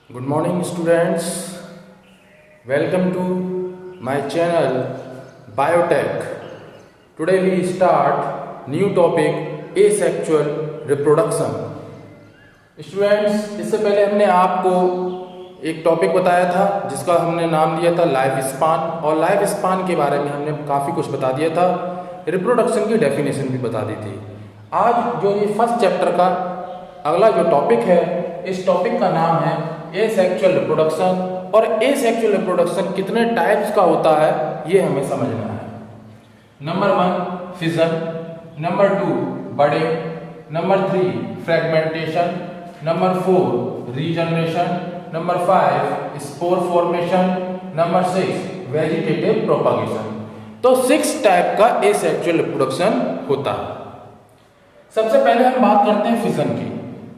Good morning, students. Welcome to my channel Biotech. Today we start new topic asexual reproduction. Students, इससे पहले हमने आपको एक topic बताया था जिसका हमने नाम दिया था लाइफ स्पान, और लाइफ स्पान के बारे में हमने काफ़ी कुछ बता दिया था, रिप्रोडक्शन की डेफिनेशन भी बता दी थी। आज जो ये फर्स्ट चैप्टर का अगला जो टॉपिक है, इस टॉपिक का नाम है एसेक्सुअल रिप्रोडक्शन, और एसेक्सुअल रिप्रोडक्शन कितने टाइप्स का होता है ये हमें समझना है। Number 1 fission, number 2 budding, number 3 fragmentation, number 4 regeneration, number 5 spore formation, number 6 vegetative propagation. तो 6 टाइप का एसेक्सुअल रिप्रोडक्शन होता है। सबसे पहले हम बात करते हैं फिजन की।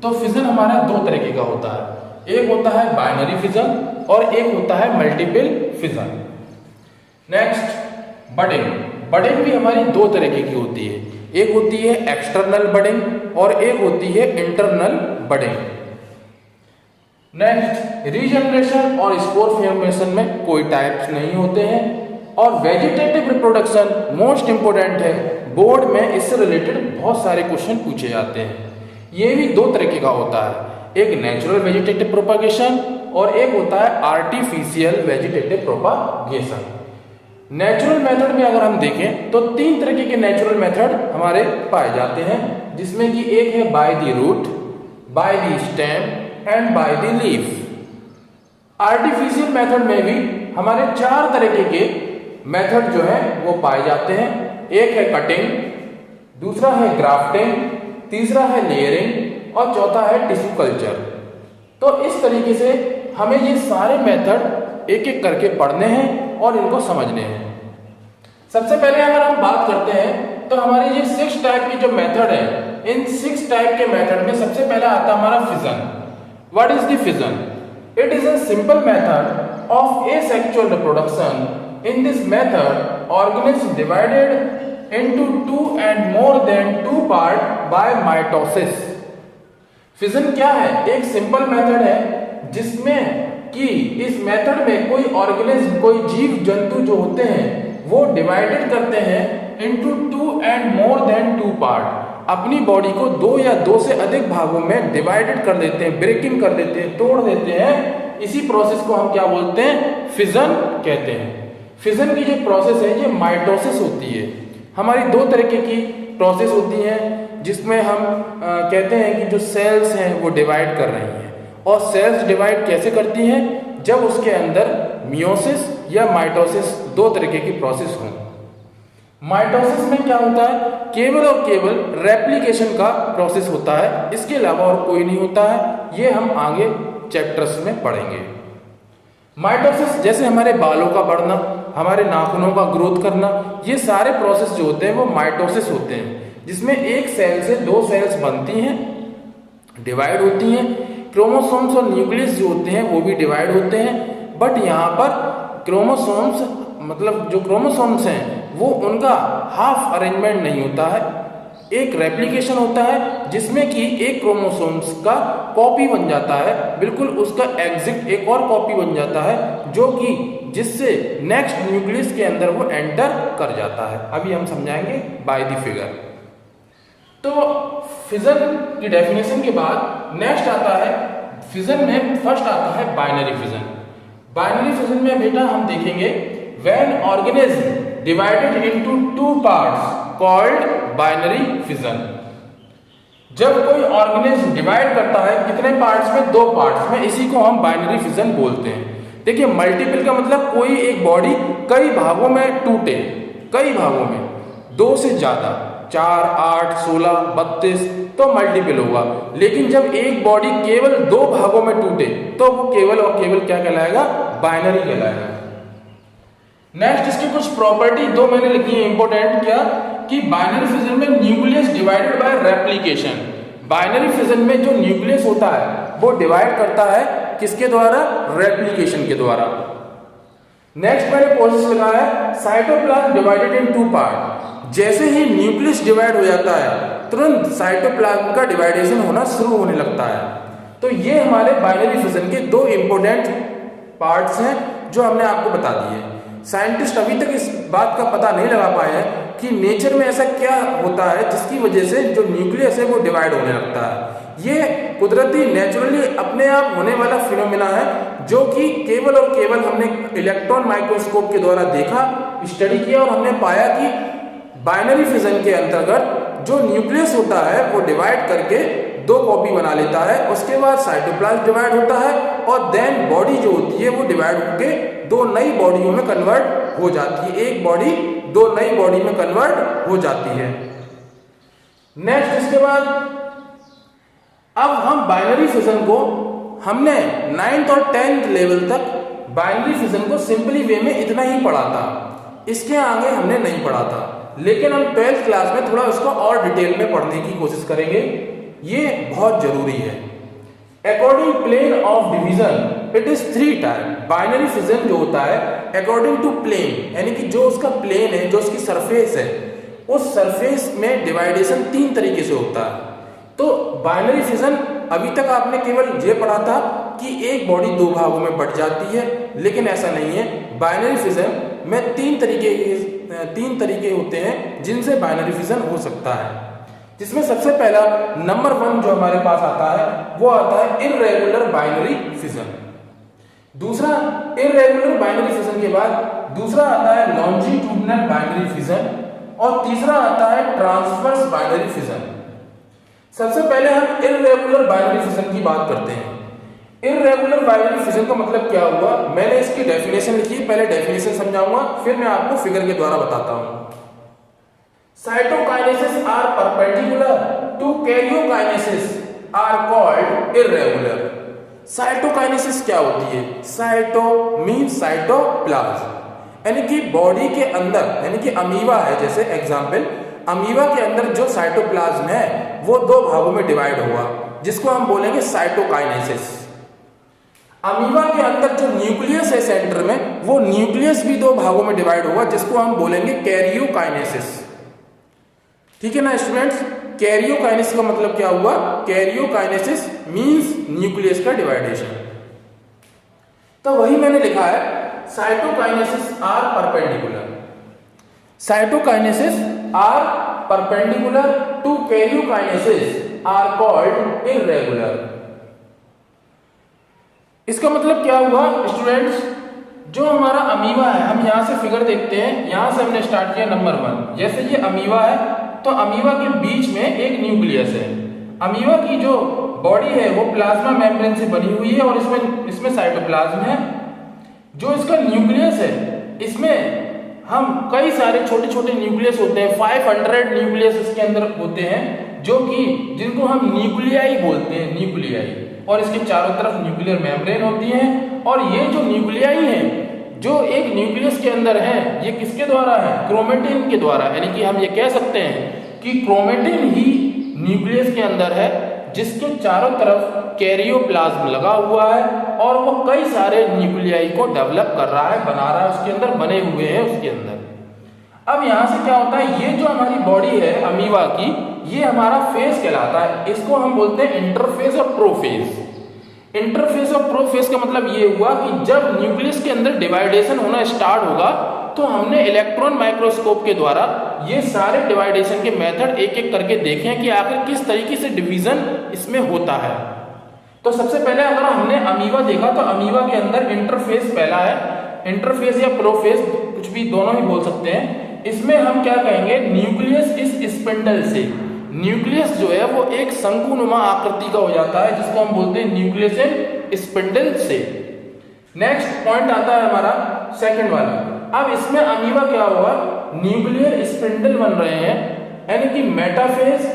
तो फिजन हमारा दो तरीके का होता है, एक होता है बाइनरी फिजन और एक होता है multiple fission. Next budding. Budding भी हमारी दो तरीके की होती है, एक होती है एक्सटर्नल बडिंग और एक होती है इंटरनल बडिंग। नेक्स्ट रीजनरेशन और स्पोर फॉर्मेशन में कोई टाइप्स नहीं होते हैं। और वेजिटेटिव रिप्रोडक्शन मोस्ट इंपोर्टेंट है, बोर्ड में इससे रिलेटेड बहुत सारे क्वेश्चन पूछे जाते हैं। ये भी दो तरीके का होता है, एक नेचुरल वेजिटेटिव प्रोपागेशन और एक होता है artificial vegetative propagation. Natural method में अगर हम देखें तो 3 तरीके के नेचुरल मेथड हमारे पाए जाते हैं, जिसमें कि एक है by the root, by the stem and by the leaf. Artificial method में भी हमारे 4 तरीके के मेथड जो है वो पाए जाते हैं। एक है कटिंग, दूसरा है ग्राफ्टिंग, तीसरा है लेयरिंग और चौथा है टिश्यू कल्चर। तो इस तरीके से हमें ये सारे मेथड एक एक करके पढ़ने हैं और इनको समझने हैं। सबसे पहले अगर हम बात करते हैं तो हमारी ये 6 टाइप की जो मेथड है, इन 6 टाइप के मेथड में सबसे पहला आता है हमारा fission. What is the fission? It is a simple method of asexual reproduction. In this method, organisms divided into 2 and more than 2 part by mitosis. Fission क्या है? एक सिंपल मेथड है जिसमें कि इस मेथड में कोई ऑर्गेनिज्म, कोई जीव जंतु जो होते हैं वो डिवाइडेड करते हैं into 2 and more than 2 part। अपनी बॉडी को 2 या 2 से अधिक भागों में डिवाइडेड कर देते हैं, ब्रेकिंग कर देते हैं, तोड़ देते हैं। इसी प्रोसेस को हम क्या बोलते हैं? फिजन कहते हैं। फिजन की जो प्रोसेस है ये माइटोसिस होती है। हमारी 2 तरीके की प्रोसेस होती है, जिसमें हम कहते हैं कि जो सेल्स हैं वो डिवाइड कर रही हैं, और सेल्स डिवाइड कैसे करती हैं? जब उसके अंदर मियोसिस या माइटोसिस 2 तरीके की प्रोसेस हो। माइटोसिस में क्या होता है? केवल और केवल रेप्लिकेशन का प्रोसेस होता है, इसके अलावा और कोई नहीं होता है। ये हम आगे चैप्टर्स में पढ़ेंगे। माइटोसिस जैसे हमारे बालों का बढ़ना, हमारे नाखूनों का ग्रोथ करना, ये सारे प्रोसेस जो होते हैं वो माइटोसिस होते हैं, जिसमें एक सेल से 2 सेल्स बनती हैं, डिवाइड होती हैं। क्रोमोसोम्स और न्यूक्लियस जो होते हैं वो भी डिवाइड होते हैं। बट यहाँ पर क्रोमोसोम्स, मतलब जो क्रोमोसोम्स हैं वो उनका हाफ अरेंजमेंट नहीं होता है, एक रेप्लिकेशन होता है जिसमें कि एक क्रोमोसोम्स का कॉपी बन जाता है, बिल्कुल उसका एग्जिट एक और कॉपी बन जाता है, जो कि जिससे नेक्स्ट न्यूक्लियस के अंदर वो एंटर कर जाता है। अभी हम समझाएंगे बाय द फिगर। तो फिजन की डेफिनेशन के बाद नेक्स्ट आता है, फिजन में फर्स्ट आता है बाइनरी फिजन। बाइनरी फिजन में बेटा हम देखेंगे when organism divided into 2 parts called binary fission. जब कोई ऑर्गेनिज्म डिवाइड करता है कितने पार्ट्स में? 2 पार्ट्स में, इसी को हम बाइनरी फिजन बोलते हैं। देखिए मल्टीपल का मतलब कोई एक बॉडी कई भागों में टूटे, कई भागों में 2 से ज्यादा, 4, 8, 16, 32 तो मल्टीपल होगा। लेकिन जब एक बॉडी केवल 2 भागों में टूटे तो वो केवल और केवल क्या कहलाएगा? बाइनरी कहलाएगा। नेक्स्ट इसकी कुछ प्रॉपर्टी 2 मैंने लिखी है इंपॉर्टेंट, क्या कि बाइनरी फिजन में nucleus divided by replication. Binary fission में जो न्यूक्लियस होता है वो डिवाइड करता है किसके द्वारा? रेप्लिकेशन के द्वारा। नेक्स्ट मैंने प्रोसेस लगाया है साइटोप्लाज्म डिवाइडेड इन 2 पार्ट। जैसे ही न्यूक्लियस डिवाइड हो जाता है तुरंत साइटोप्लाज्म का डिवाइडेशन होना शुरू होने लगता है। तो ये हमारे बाइनरी फिजन के दो इंपॉर्टेंट पार्ट्स हैं जो हमने आपको बता दिए। साइंटिस्ट अभी तक इस बात का पता नहीं लगा पाए हैं कि नेचर में ऐसा क्या होता है जिसकी वजह से जो न्यूक्लियस है वो डिवाइड होने लगता है। ये कुदरती नेचुरली अपने आप होने वाला फिनोमेना है जो कि केवल और केवल हमने इलेक्ट्रॉन माइक्रोस्कोप के द्वारा देखा, स्टडी किया और हमने पाया कि बाइनरी फिजन के अंतर्गत जो न्यूक्लियस होता है वो डिवाइड करके दो कॉपी बना लेता है, उसके बाद साइटोप्लाज्म डिवाइड होता है और देन बॉडी जो होती है वो डिवाइड होके दो नई बॉडियों में कन्वर्ट हो जाती है। एक बॉडी दो नई बॉडी में कन्वर्ट हो जाती है। नेक्स्ट इसके बाद अब हम बाइनरी फिजन को हमने 9th और 10th लेवल तक बाइनरी फिजन को सिंपली वे में इतना ही पढ़ा था, इसके आगे हमने नहीं पढ़ा था। लेकिन हम 12th क्लास में थोड़ा उसको और डिटेल में पढ़ने की कोशिश करेंगे, ये बहुत जरूरी है। According plane of division it is 3 type. Binary fission जो होता है अकॉर्डिंग टू प्लेन, यानी कि जो उसका प्लेन है, जो उसकी सरफेस है, उस सरफेस में डिवाइडेशन 3 तरीके से होता है। तो बाइनरी फिजन अभी तक आपने केवल ये पढ़ा था कि एक बॉडी दो भागों में बट जाती है, लेकिन ऐसा नहीं है। बाइनरी फिजन में 3 तरीके होते हैं जिनसे बाइनरी फिजन हो सकता है, जिसमें सबसे पहला नंबर 1 जो हमारे पास आता है वो आता है इररेगुलर बाइनरी फिजन। दूसरा इररेगुलर बाइनरी फिजन के बाद दूसरा आता है लॉन्जिट्यूडिनल बाइनरी फिजन और तीसरा आता है ट्रांसवर्स बाइनरी फिजन। सबसे पहले हम इररेगुलर बाइनरी फिजन की बात करते हैं। इररेगुलर बाइनरी फिजन का मतलब क्या हुआ, मैंने इसकी डेफिनेशन लिखी, पहले डेफिनेशन समझाऊंगा फिर मैं आपको फिगर के द्वारा बताता हूं। Cytokinesis are perpendicular to karyokinesis are called irregular। Cytokinesis क्या होती है? साइटो मीन्स साइटोप्लाज्म, यानी कि बॉडी के अंदर, यानी कि अमीबा है, जैसे एग्जांपल अमीबा के अंदर जो साइटोप्लाज्म है वो दो भागों में डिवाइड हुआ, जिसको हम बोलेंगे साइटोकाइनेसिस। अमीबा के अंदर जो न्यूक्लियस है सेंटर में, वो न्यूक्लियस भी दो भागों में डिवाइड हुआ, जिसको हम बोलेंगे कैरियोकाइनेसिस। ठीक है ना स्टूडेंट्स? कैरियोकाइनेसिस का मतलब क्या हुआ? कैरियोकाइनेसिस मींस न्यूक्लियस का डिवाइडेशन। तो वही मैंने लिखा है, cytokinesis are perpendicular. Cytokinesis are perpendicular to karyokinesis are called irregular. इसका मतलब क्या हुआ स्टूडेंट्स? जो हमारा अमीबा है, हम यहां से फिगर देखते हैं, यहां से हमने स्टार्ट किया नंबर 1। जैसे ये अमीबा है तो अमीबा के बीच में एक न्यूक्लियस है। अमीबा की जो बॉडी है वो प्लाज्मा मेम्ब्रेन से बनी हुई है और इसमें साइटोप्लाज्म है। जो इसका न्यूक्लियस है, इसमें हम कई सारे छोटे छोटे न्यूक्लियस होते हैं, 500 न्यूक्लियस इसके अंदर होते हैं, जो कि जिनको हम न्यूक्लियाई बोलते हैं, न्यूक्लियाई। और इसके चारों तरफ न्यूक्लियर मेम्ब्रेन होती है। और ये जो न्यूक्लियाई है, जो एक न्यूक्लियस के अंदर है, ये किसके द्वारा है? क्रोमेटिन के द्वारा। यानी कि हम ये कह सकते हैं कि क्रोमेटिन ही न्यूक्लियस के अंदर है, जिसके चारों तरफ कैरियोप्लाज्म लगा हुआ है और वो कई सारे न्यूक्लियाई को डेवलप कर रहा है, बना रहा है, उसके अंदर बने हुए हैं उसके अंदर। अब यहां से क्या होता है, ये जो हमारी बॉडी है अमीबा की, ये हमारा फेज कहलाता है। इसको हम बोलते हैं इंटरफेस और प्रोफेज। इंटरफेस और प्रोफेज का मतलब ये हुआ कि जब न्यूक्लियस के अंदर डिवाइडेशन होना स्टार्ट होगा तो हमने इलेक्ट्रॉन माइक्रोस्कोप के द्वारा ये सारे डिवाइडेशन के मेथड एक एक करके देखे कि आखिर किस तरीके से डिवीजन इसमें होता है। तो सबसे पहले अगर हमने अमीबा देखा तो अमीबा के अंदर इंटरफेस पहला है। इंटरफेस या प्रोफेज कुछ भी, दोनों ही बोल सकते हैं। इसमें हम क्या कहेंगे, न्यूक्लियस इस स्पिंडल से, न्यूक्लियस जो है वो एक शंकुनुमा आकृति का हो जाता है, जिसको हम बोलते हैं न्यूक्लियस इन स्पिंडल से। नेक्स्ट पॉइंट आता है हमारा सेकंड वाला। अब इसमें अमीबा क्या हुआ, न्यूक्लियर स्पिंडल बन रहे हैं, यानी कि मेटाफेज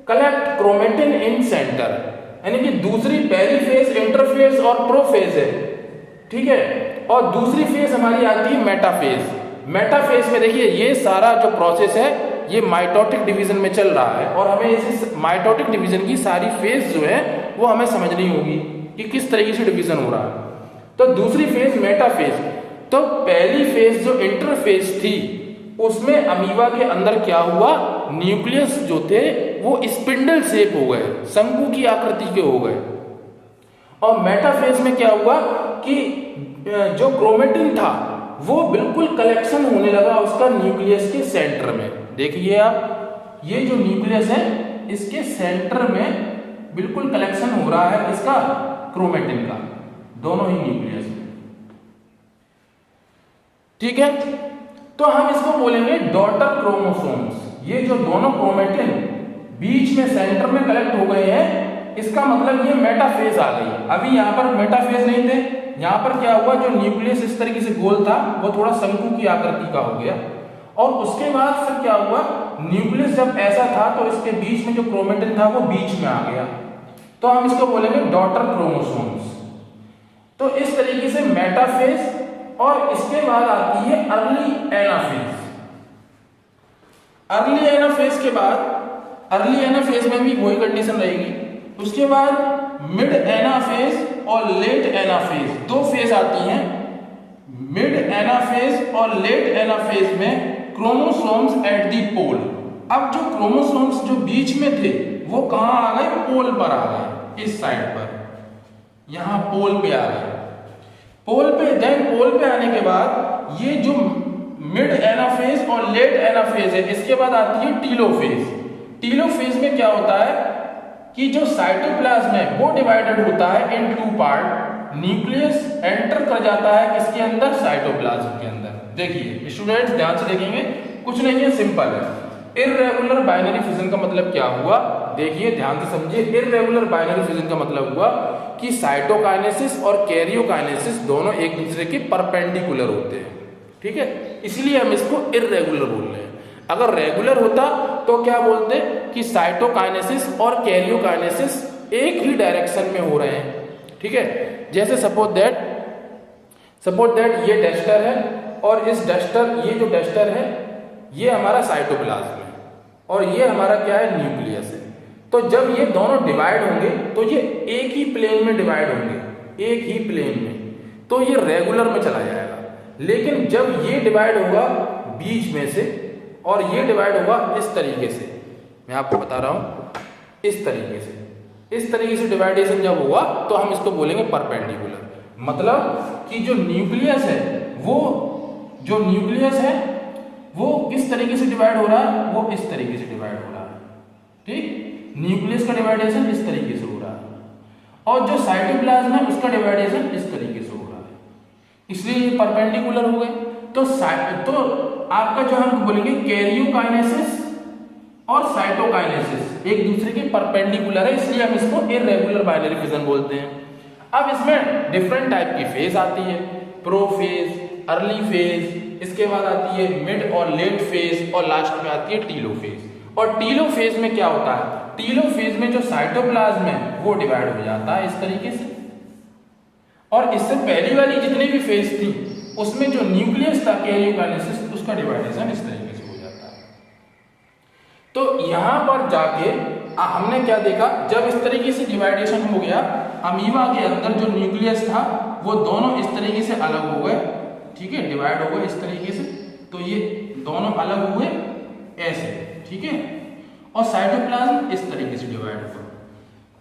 कलेक्ट क्रोमेटिन इन सेंटर, यानी कि दूसरी पहली फेज इंटरफेज और प्रोफेज है, ठीक है। और दूसरी फेज हमारी आती है मेटाफेज। मेटाफेज में देखिए ये सारा जो प्रोसेस है ये माइटोटिक डिवीजन में चल रहा है और हमें इस माइटोटिक डिवीजन की सारी फेज जो है वो हमें समझनी होगी कि किस तरीके से डिवीजन हो रहा है। तो दूसरी फेज मेटाफेज। तो पहली फेज जो इंटरफेज थी उसमें अमीबा के अंदर क्या हुआ, न्यूक्लियस जो थे वो स्पिंडल शेप हो गए, शंकु की आकृति के हो गए, और मेटाफेज में क्या हुआ कि जो क्रोमेटिन था वो बिल्कुल कलेक्शन होने लगा उसका न्यूक्लियस के सेंटर में। देखिए आप, ये जो न्यूक्लियस है इसके सेंटर में बिल्कुल कलेक्शन हो रहा है इसका क्रोमेटिन का, दोनों ही न्यूक्लियस में। ठीक है, तो हम इसको बोलेंगे डॉटर क्रोमोसोम्स। ये जो दोनों क्रोमेटिन बीच में सेंटर में कलेक्ट हो गए हैं, इसका मतलब ये मेटाफेज आ गई। अभी यहाँ पर मेटाफेज नहीं थे, यहाँ पर क्या हुआ, जो न्यूक्लियस इस तरीके से गोल था वो थोड़ा शंकु की आकृति का हो गया, और उसके बाद फिर क्या हुआ, न्यूक्लियस जब ऐसा था तो इसके बीच में जो क्रोमेटिन था वो बीच में आ गया, तो हम इसको बोलेंगे डॉटर क्रोमोसोम्स। तो इस तरीके से मेटाफेज, और इसके बाद आती है अर्ली एनाफेज। अर्ली एनाफेज के बाद, अर्ली एनाफेज में भी वही कंडीशन रहेगी। उसके बाद मिड एनाफेज और लेट एनाफेज, दो फेज आती हैं। मिड एनाफेज और लेट एनाफेज में क्रोमोसोम्स एट दी पोल। अब जो क्रोमोसोम्स जो बीच में थे वो कहां आ गए, पोल पर आ गए, इस साइड पर, यहां पोल पे आ गए। पोल पे, देन पोल पे आने के बाद ये जो मिड एनाफेज और लेट एनाफेज है, इसके बाद आती है टीलोफेज। टीलोफेज में क्या होता है कि जो साइटोप्लाज्म है वो डिवाइडेड होता है इन टू पार्ट। न्यूक्लियस एंटर कर जाता है किसके अंदर, साइटोप्लाज्म के अंदर। देखिए स्टूडेंट्स ध्यान से देखेंगे, कुछ नहीं है, सिंपल है। इर्रेगुलर बाइनरी फिजन का मतलब क्या हुआ, देखिए ध्यान से समझिए। इर्रेगुलर बाइनरी फिजन का मतलब हुआ कि साइटोकाइनेसिस और कैरियोकाइनेसिस दोनों एक दूसरे के परपेंडिकुलर होते हैं। ठीक है, इसलिए हम इसको इर्रेगुलर बोल रहे हैं। अगर रेगुलर होता तो क्या बोलते कि साइटोकाइनेसिस और कैरियोकाइनेसिस एक ही डायरेक्शन में हो रहे हैं। ठीक है, जैसे सपोज दैट ये डस्टर है, और इस डस्टर, ये जो डस्टर है ये हमारा साइटोप्लाज्म है, और ये हमारा क्या है, न्यूक्लियस है। तो जब ये दोनों डिवाइड होंगे तो ये एक ही प्लेन में डिवाइड होंगे, एक ही प्लेन में, तो ये रेगुलर में चला जाएगा। लेकिन जब ये डिवाइड होगा बीच में से, और ये डिवाइड होगा इस तरीके से, मैं आपको बता रहा हूं, इस तरीके से डिवाइडेशन जब हुआ तो हम इसको बोलेंगे परपेंडिकुलर। मतलब कि जो न्यूक्लियस है वो किस तरीके से डिवाइड हो रहा है, वो इस तरीके से डिवाइड हो रहा है। ठीक, न्यूक्लियस का डिवाइडेशन इस तरीके से हो रहा है, और जो साइटोप्लाज्म है उसका डिवाइडेशन इस तरीके से हो रहा है, इसलिए ये परपेंडिकुलर हो गए। तो आपका जो हम बोलेंगे कैरियोकाइनेसिस और साइटोकाइनेसिस एक दूसरे के परपेंडिकुलर है, इसलिए हम इसको इर्रेगुलर बाइनरी फिजन बोलते हैं। अब इसमें डिफरेंट टाइप की फेज आती है, प्रोफेज, अर्ली फेज, इसके बाद आती है मिड और लेट फेज, और लास्ट में आती है टीलोफेज। और टीलोफेज में क्या होता है, टीलोफेज में जो साइटोप्लाज्म है वो डिवाइड हो जाता है इस तरीके से, और इससे पहली वाली जितनी भी फेज थी उसमें जो न्यूक्लियस था कैरियोकाइनेसिस, उसका डिवाइडेशन इस तरीके से हो जाता है। तो यहां पर जाके हमने क्या देखा, जब इस तरीके से डिवाइडेशन हो गया, अमीबा के अंदर जो न्यूक्लियस था वो दोनों इस तरीके से अलग हो गए। ठीक है, डिवाइड हो गए इस तरीके से, तो ये दोनों अलग हुए ऐसे। ठीक है, और साइटोप्लाज्म इस तरीके से डिवाइड हुआ।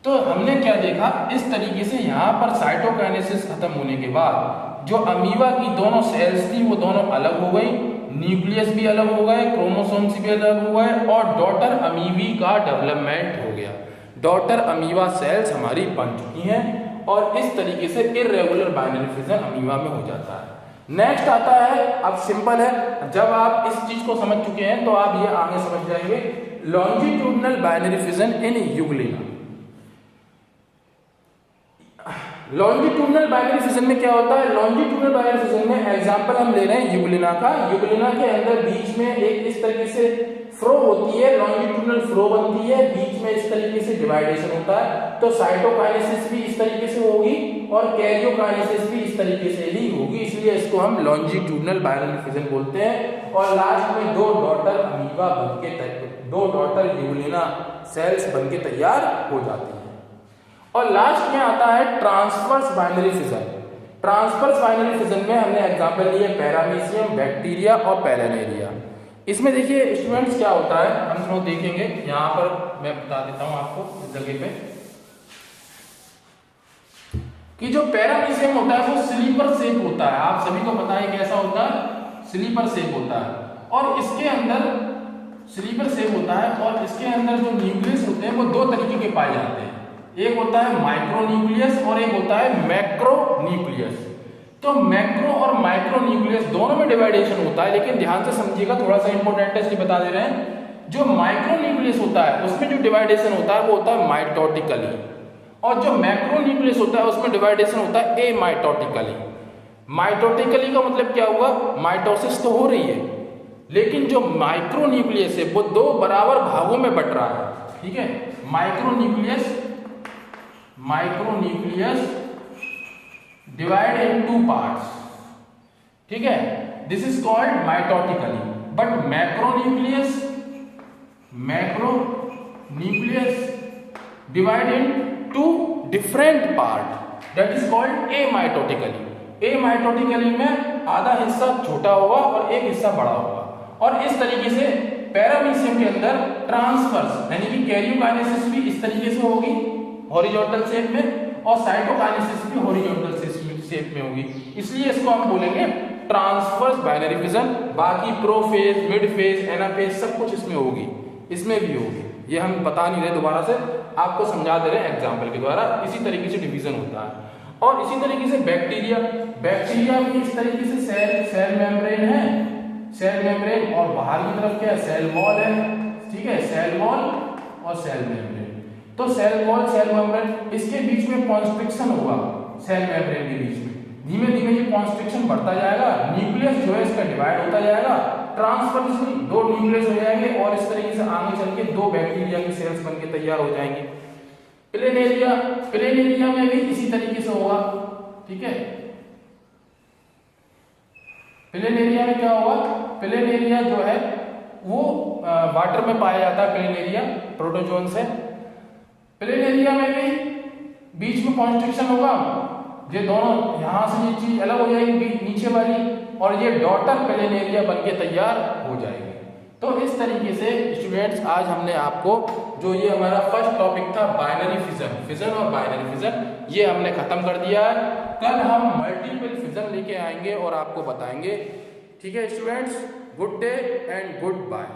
तो हमने क्या देखा, इस तरीके से यहाँ पर साइटोकाइनेसिस खत्म होने के बाद जो अमीबा की दोनों सेल्स थी वो दोनों अलग हो गई, न्यूक्लियस भी अलग हो गए, क्रोमोसोम्स भी अलग हो गए, और डॉटर अमीबी का डेवलपमेंट हो गया। डॉटर अमीबा सेल्स हमारी बन चुकी हैं, और इस तरीके से इर्रेगुलर बाइनरी फिजन अमीबा में हो जाता है। नेक्स्ट आता है, अब सिंपल है, जब आप इस चीज को समझ चुके हैं तो आप ये आगे समझ जाएंगे, लॉन्जिट्यूडनल बाइनरी फिजन इन यूग्लिना। लॉन्जिट्यूडनल बाइनरी फिजन में क्या होता है, लॉन्जिट्यूडनल बाइनरी फिजन में एग्जांपल हम ले रहे हैं यूग्लिना का। यूग्लिना के अंदर बीच में एक इस तरीके से फ्रो होती है, लॉन्जिट्यूडनल फ्रो बनती है, बीच में इस तरीके से डिवाइडेशन होता है। तो साइटोकाइनेसिस भी इस तरीके से होगी और कैरियोकाइनेसिस भी इस तरीके से ही होगी, इसलिए इसको हम लॉन्जिट्यूडनल बाइनरी फिजन बोलते हैं। और लास्ट में दो डॉटर अमीबा बनके, दो डॉटर यूग्लिना सेल्स बनके तैयार हो जाती है। और लास्ट में आता है transverse binary fission. Transverse binary fission में हमने एग्जांपल लिए पैरामीशियम, बैक्टीरिया और पैरानेरिया। इसमें देखिए स्टूडेंट्स क्या होता है, हम लोग देखेंगे, यहाँ पर मैं बता देता हूँ आपको इस जगह पे। कि जो पैरामीशियम होता है वो स्लीपर शेप होता है। आप सभी को पता है कैसा होता है, स्लीपर शेप होता है। और इसके अंदर स्लीपर शेप होता है और इसके अंदर जो न्यूक्लियस होते हैं वो दो तरीके के पाए जाते हैं। एक होता है माइक्रो न्यूक्लियस और एक होता है मैक्रो न्यूक्लियस। तो मैक्रो और माइक्रो न्यूक्लियस दोनों में डिवाइडेशन होता है, लेकिन ध्यान से समझिएगा, थोड़ा सा इंपॉर्टेंट है इसलिए बता दे रहे हैं। जो माइक्रो न्यूक्लियस होता है उसमें जो डिवाइडेशन होता है वो होता है माइटोटिकली, और जो मैक्रो न्यूक्लियस होता है उसमें डिवाइडेशन होता है एमाइटोटिकली। माइटोटिकली का मतलब क्या हुआ, माइटोसिस तो हो रही है, लेकिन जो माइक्रो न्यूक्लियस है वो दो बराबर भागों में बट रहा है। ठीक है, micro nucleus divide in two parts. ठीक है, this is called mitotically. But macro nucleus divide in two different part, that is called amitotically. Amitotically में आधा हिस्सा छोटा होगा और एक हिस्सा बड़ा होगा। और इस तरीके से पैरामीशियम के अंदर ट्रांसफर्स यानी कि कैरियोकाइनेसिस भी इस तरीके से होगी हॉरिजॉन्टल शेप में, और साइटोकाइनेसिस भी हॉरिजॉन्टल शेप में होगी। इसलिए इसको हम बोलेंगे ट्रांसफर्स बाइनरी फिजन। बाकी प्रोफेज, मिड फेज, एनाफेज सब कुछ इसमें होगी, इसमें भी होगी। ये हम बता नहीं रहे, दोबारा से आपको समझा दे रहे हैं एग्जाम्पल के द्वारा। इसी तरीके से डिवीजन होता है। और इसी तरीके से बैक्टीरिया भी इस तरीके से सेल मेम्ब्रेन है, सेल मेम्ब्रेन, और बाहर की तरफ क्या है, सेल वॉल है। ठीक है, सेल वॉल और सेल मेम्ब्रेन। तो सेल वॉल, सेल मेम्ब्रेन, इसके बीच में कॉन्स्ट्रिक्शन होगा। सेल मेम्ब्रेन के बीच में धीमे धीमे ये कॉन्स्ट्रिक्शन बढ़ता जाएगा, न्यूक्लियस जो है इसका डिवाइड होता जाएगा, ट्रांसफर दो न्यूक्लियस हो जाएंगे, और इस तरीके से आगे चल के दो बैक्टीरिया की सेल्स बनके तैयार हो जाएंगे। प्लेनेरिया में भी इसी तरीके से होगा। ठीक है, प्लेनेरिया में क्या होगा, प्लेनेरिया जो है वो वाटर में पाया जाता है। प्लेनेरिया प्रोटोजोन से। प्लेनेरिया में भी बीच में कॉन्स्ट्रिक्शन होगा, ये दोनों यहां से ये चीज अलग हो जाएगी नीचे वाली, और ये डॉटर प्लेनेरिया बनके तैयार हो जाएगी। तो इस तरीके से स्टूडेंट्स आज हमने आपको जो ये हमारा फर्स्ट टॉपिक था बाइनरी फिजन और बाइनरी फिजन, ये हमने खत्म कर दिया है। कल हम मल्टीपल फिजन लेके आएंगे और आपको बताएंगे। ठीक है students, good day and good bye.